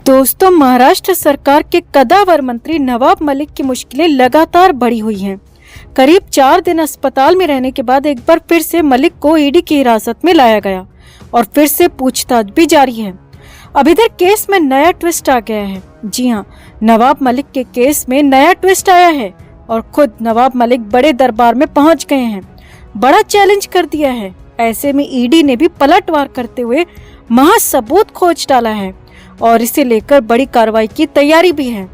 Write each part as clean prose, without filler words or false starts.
दोस्तों, महाराष्ट्र सरकार के कद्दावर मंत्री नवाब मलिक की मुश्किलें लगातार बढ़ी हुई हैं। करीब 4 दिन अस्पताल में रहने के बाद एक बार फिर से मलिक को ईडी की हिरासत में लाया गया और फिर से पूछताछ भी जारी है। अब इधर केस में नया ट्विस्ट आ गया है। जी हाँ, नवाब मलिक के केस में नया ट्विस्ट आया है और खुद नवाब मलिक बड़े दरबार में पहुंच गए हैं, बड़ा चैलेंज कर दिया है। ऐसे में ईडी ने भी पलटवार करते हुए महासबूत खोज डाला है और इसे लेकर बड़ी कार्रवाई की तैयारी भी है।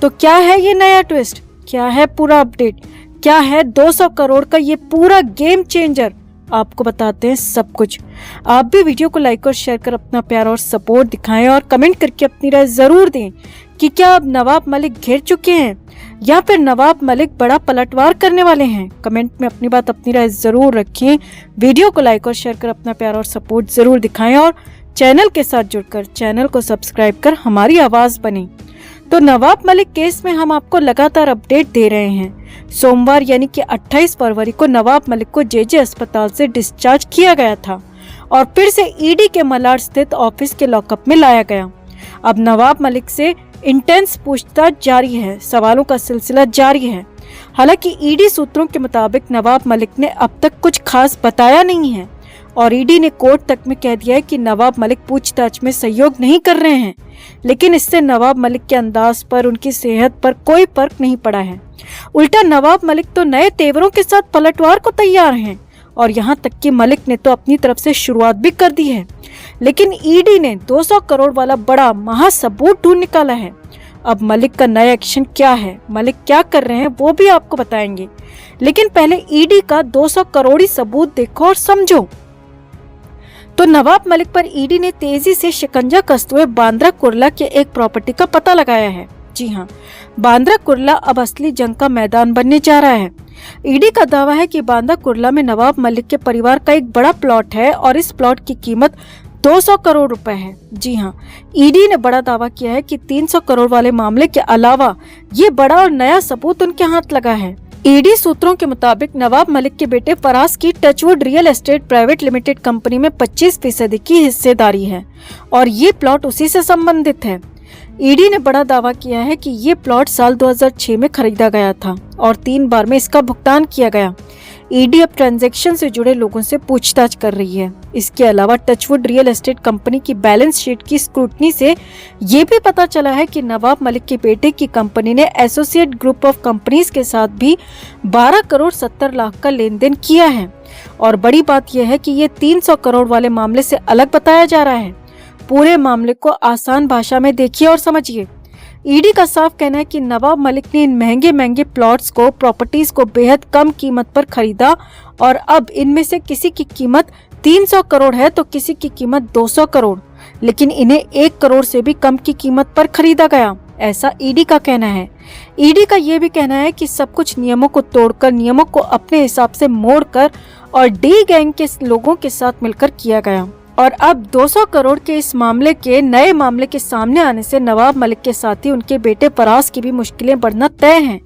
तो क्या है ये नया ट्विस्ट, क्या है पूरा अपडेट, क्या है 200 करोड़ का ये पूरा गेम चेंजर, आपको बताते हैं सब कुछ। आप भी वीडियो को लाइक और शेयर कर अपना प्यार और सपोर्ट दिखाएं और कमेंट करके अपनी राय जरूर दें कि क्या अब नवाब मलिक घिर चुके हैं या फिर नवाब मलिक बड़ा पलटवार करने वाले हैं। कमेंट में अपनी बात, अपनी राय जरूर रखें। वीडियो को लाइक और शेयर कर अपना प्यार और सपोर्ट जरूर दिखाएं और चैनल के साथ जुड़कर चैनल को सब्सक्राइब कर हमारी आवाज बने। तो नवाब मलिक केस में हम आपको लगातार अपडेट दे रहे हैं। सोमवार यानी कि 28 फरवरी को नवाब मलिक को जेजे अस्पताल से डिस्चार्ज किया गया था और फिर से ईडी के मलाड स्थित ऑफिस के लॉकअप में लाया गया। अब नवाब मलिक से इंटेंस पूछताछ जारी है, सवालों का सिलसिला जारी है। हालांकि ईडी सूत्रों के मुताबिक नवाब मलिक ने अब तक कुछ खास बताया नहीं है और ईडी ने कोर्ट तक में कह दिया है कि नवाब मलिक पूछताछ में सहयोग नहीं कर रहे हैं। लेकिन इससे नवाब मलिक के अंदाज पर, उनकी सेहत पर कोई फर्क नहीं पड़ा है। उल्टा नवाब मलिक तो नए तेवरों के साथ पलटवार को तैयार हैं और यहाँ तक कि मलिक ने तो अपनी तरफ से शुरुआत भी कर दी है। लेकिन ईडी ने 200 करोड़ वाला बड़ा महासबूत ढूंढ निकाला है। अब मलिक का नया एक्शन क्या है, मलिक क्या कर रहे हैं, वो भी आपको बताएंगे। लेकिन पहले ईडी का 200 करोड़ी सबूत देखो और समझो। तो नवाब मलिक पर ईडी ने तेजी से शिकंजा कसते हुए बांद्रा कुर्ला के एक प्रॉपर्टी का पता लगाया है। जी हाँ, बांद्रा कुर्ला अब असली जंग का मैदान बनने जा रहा है। ईडी का दावा है कि बांद्रा कुर्ला में नवाब मलिक के परिवार का एक बड़ा प्लॉट है और इस प्लॉट की कीमत 200 करोड़ रुपए है। जी हाँ, ईडी ने बड़ा दावा किया है कि 300 करोड़ वाले मामले के अलावा ये बड़ा और नया सबूत उनके हाथ लगा है। ईडी सूत्रों के मुताबिक नवाब मलिक के बेटे फराज की Touchwood real estate private limited company में 25% की हिस्सेदारी है और ये प्लॉट उसी से संबंधित है। ईडी ने बड़ा दावा किया है कि ये प्लॉट साल 2006 में खरीदा गया था और 3 बार में इसका भुगतान किया गया। ईडी अब ट्रांजैक्शन से जुड़े लोगों से पूछताछ कर रही है। इसके अलावा टचवुड रियल एस्टेट कंपनी की बैलेंस शीट की स्क्रूटनी से ये भी पता चला है कि नवाब मलिक के बेटे की कंपनी ने एसोसिएट ग्रुप ऑफ कंपनीज के साथ भी 12 करोड़ 70 लाख का लेन देन किया है। और बड़ी बात यह है कि ये 300 करोड़ वाले मामले से अलग बताया जा रहा है। पूरे मामले को आसान भाषा में देखिए और समझिए। ईडी का साफ कहना है कि नवाब मलिक ने इन महंगे महंगे प्लॉट्स को, प्रॉपर्टीज को बेहद कम कीमत पर खरीदा और अब इनमें से किसी की कीमत 300 करोड़ है तो किसी की कीमत 200 करोड़, लेकिन इन्हें 1 करोड़ से भी कम की कीमत पर खरीदा गया, ऐसा ईडी का कहना है। ईडी का ये भी कहना है कि सब कुछ नियमों को तोड़कर, नियमों को अपने हिसाब से मोड़कर और डी गैंग के लोगों के साथ मिलकर किया गया। और अब 200 करोड़ के इस मामले के नए मामले के सामने आने से नवाब मलिक के साथ ही उनके बेटे फराज की भी मुश्किलें बढ़ना तय हैं,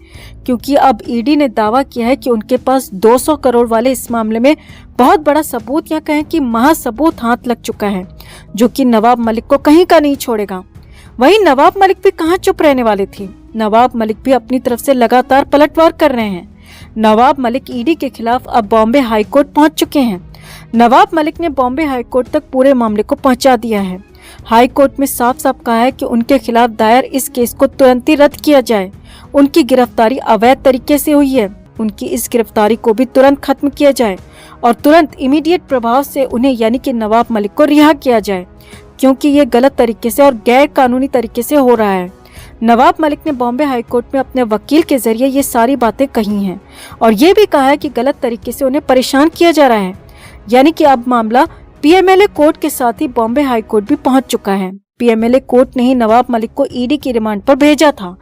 क्योंकि अब ईडी ने दावा किया है कि उनके पास 200 करोड़ वाले इस मामले में बहुत बड़ा सबूत या कहें कि महासबूत हाथ लग चुका है, जो कि नवाब मलिक को कहीं का नहीं छोड़ेगा। वहीं नवाब मलिक भी कहाँ चुप रहने वाले थे। नवाब मलिक भी अपनी तरफ से लगातार पलटवार कर रहे हैं। नवाब मलिक ईडी के खिलाफ अब बॉम्बे हाईकोर्ट पहुंच चुके हैं। नवाब मलिक ने बॉम्बे हाईकोर्ट तक पूरे मामले को पहुंचा दिया है। हाईकोर्ट में साफ साफ कहा है कि उनके खिलाफ दायर इस केस को तुरंत ही रद्द किया जाए। उनकी गिरफ्तारी अवैध तरीके से हुई है, उनकी इस गिरफ्तारी को भी तुरंत खत्म किया जाए और तुरंत इमीडिएट प्रभाव से उन्हें यानी कि नवाब मलिक को रिहा किया जाए, क्योंकि ये गलत तरीके से और गैर कानूनी तरीके से हो रहा है। नवाब मलिक ने बॉम्बे हाईकोर्ट में अपने वकील के जरिए ये सारी बातें कही हैं और ये भी कहा है कि गलत तरीके से उन्हें परेशान किया जा रहा है। यानी कि अब मामला पीएमएलए कोर्ट के साथ ही बॉम्बे हाईकोर्ट भी पहुंच चुका है। पीएमएलए कोर्ट ने ही नवाब मलिक को ईडी की रिमांड पर भेजा था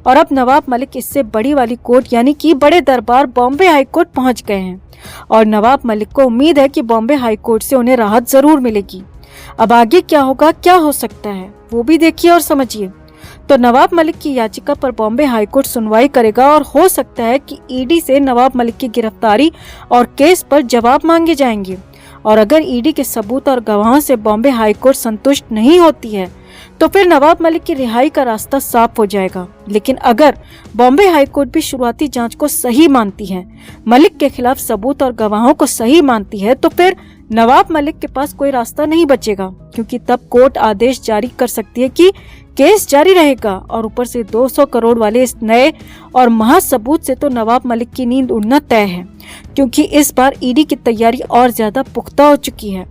और अब नवाब मलिक इससे बड़ी वाली कोर्ट यानी कि बड़े दरबार बॉम्बे हाईकोर्ट पहुंच गए हैं और नवाब मलिक को उम्मीद है कि बॉम्बे हाईकोर्ट से उन्हें राहत जरूर मिलेगी। अब आगे क्या होगा, क्या हो सकता है, वो भी देखिए और समझिए। तो नवाब मलिक की याचिका पर बॉम्बे हाईकोर्ट सुनवाई करेगा और हो सकता है कि ईडी से नवाब मलिक की गिरफ्तारी और केस पर जवाब मांगे जाएंगे और अगर ईडी के सबूत और गवाहों से बॉम्बे हाईकोर्ट संतुष्ट नहीं होती है तो फिर नवाब मलिक की रिहाई का रास्ता साफ हो जाएगा। लेकिन अगर बॉम्बे हाई कोर्ट भी शुरुआती जांच को सही मानती है, मलिक के खिलाफ सबूत और गवाहों को सही मानती है, तो फिर नवाब मलिक के पास कोई रास्ता नहीं बचेगा, क्योंकि तब कोर्ट आदेश जारी कर सकती है कि केस जारी रहेगा। और ऊपर से 200 करोड़ वाले इस नए और महा सबूत से तो नवाब मलिक की नींद उड़ना तय है, क्योंकि इस बार ईडी की तैयारी और ज्यादा पुख्ता हो चुकी है।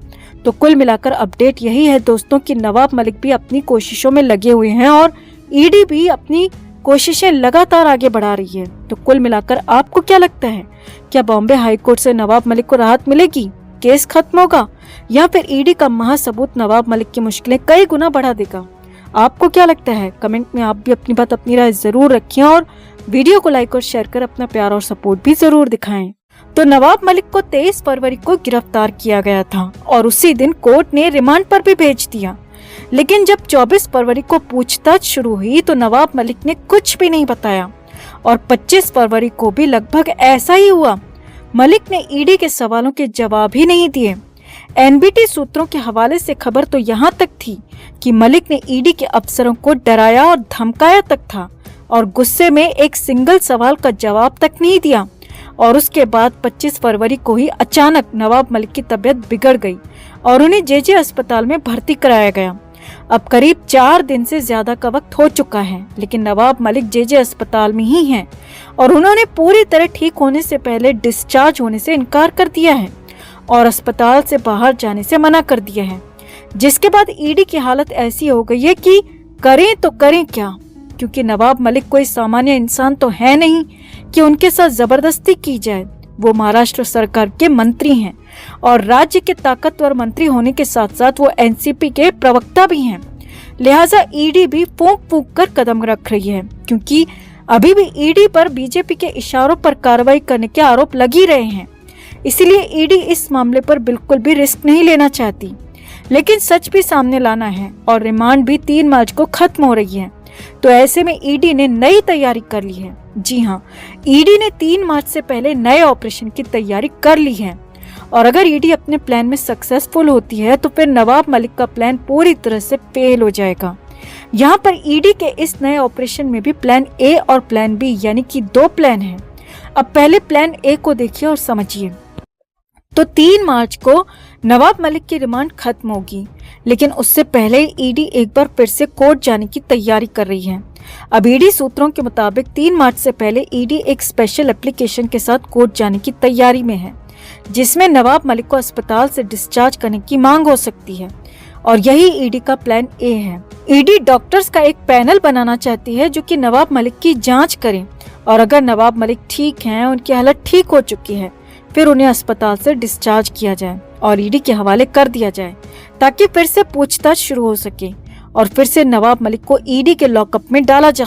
तो कुल मिलाकर अपडेट यही है दोस्तों कि नवाब मलिक भी अपनी कोशिशों में लगे हुए हैं और ईडी भी अपनी कोशिशें लगातार आगे बढ़ा रही है। तो कुल मिलाकर आपको क्या लगता है, क्या बॉम्बे हाई कोर्ट से नवाब मलिक को राहत मिलेगी, केस खत्म होगा, या फिर ईडी का महासबूत नवाब मलिक की मुश्किलें कई गुना बढ़ा देगा? आपको क्या लगता है? कमेंट में आप भी अपनी बात, अपनी राय जरूर रखें और वीडियो को लाइक और शेयर कर अपना प्यार और सपोर्ट भी जरूर दिखाएं। तो नवाब मलिक को 23 फरवरी को गिरफ्तार किया गया था और उसी दिन कोर्ट ने रिमांड पर भी भेज दिया। लेकिन जब 24 फरवरी को पूछताछ शुरू हुई तो नवाब मलिक ने कुछ भी नहीं बताया और 25 फरवरी को भी लगभग ऐसा ही हुआ। मलिक ने ईडी के सवालों के जवाब ही नहीं दिए। एनबीटी सूत्रों के हवाले से खबर तो यहाँ तक थी कि मलिक ने ईडी के अफसरों को डराया और धमकाया तक था और गुस्से में एक सिंगल सवाल का जवाब तक नहीं दिया। और उसके बाद 25 फरवरी को ही अचानक नवाब मलिक की तबीयत बिगड़ गई और उन्हें जेजे अस्पताल में भर्ती कराया गया। अब करीब 4 दिन से ज्यादा का वक्त हो चुका है, लेकिन नवाब मलिक जेजे अस्पताल में ही हैं और उन्होंने पूरी तरह ठीक होने से पहले डिस्चार्ज होने से इनकार कर दिया है और अस्पताल से बाहर जाने से मना कर दिया है। जिसके बाद ईडी की हालत ऐसी हो गई है कि करें तो करें क्या, क्योंकि नवाब मलिक कोई सामान्य इंसान तो है नहीं कि उनके साथ जबरदस्ती की जाए। वो महाराष्ट्र सरकार के मंत्री हैं और राज्य के ताकतवर मंत्री होने के साथ साथ वो एनसीपी के प्रवक्ता भी हैं। लिहाजा ईडी भी फूंक फूंक कर कदम रख रही है, क्योंकि अभी भी ईडी पर बीजेपी के इशारों पर कार्रवाई करने के आरोप लग ही रहे हैं। इसीलिए ईडी इस मामले पर बिल्कुल भी रिस्क नहीं लेना चाहती। लेकिन सच भी सामने लाना है और रिमांड भी 3 मार्च को खत्म हो रही है। तो ऐसे में ईडी ने नई तैयारी कर ली है। जी हाँ, ईडी ने 3 मार्च से पहले नए ऑपरेशन की तैयारी कर ली है और अगर ईडी अपने प्लान में सक्सेसफुल होती है तो फिर नवाब मलिक का प्लान पूरी तरह से फेल हो जाएगा। यहाँ पर ईडी के इस नए ऑपरेशन में भी प्लान ए और प्लान बी यानी कि 2 प्लान हैं। अब पहले प्लान ए को देखिए और समझिए। तो 3 मार्च को नवाब मलिक की रिमांड खत्म होगी, लेकिन उससे पहले ईडी एक बार फिर से कोर्ट जाने की तैयारी कर रही है। अब ईडी सूत्रों के मुताबिक 3 मार्च से पहले ईडी एक स्पेशल एप्लीकेशन के साथ कोर्ट जाने की तैयारी में है, जिसमें नवाब मलिक को अस्पताल से डिस्चार्ज करने की मांग हो सकती है और यही ईडी का प्लान ए है। ईडी डॉक्टर्स का एक पैनल बनाना चाहती है जो कि नवाब मलिक की जांच करे और अगर नवाब मलिक ठीक हैं, उनकी हालत ठीक हो चुकी है, फिर उन्हें अस्पताल से डिस्चार्ज किया जाए और ईडी के हवाले कर दिया जाए ताकि फिर से पूछताछ शुरू हो सके और फिर से नवाब मलिक को ईडी के लॉकअप में डाला जा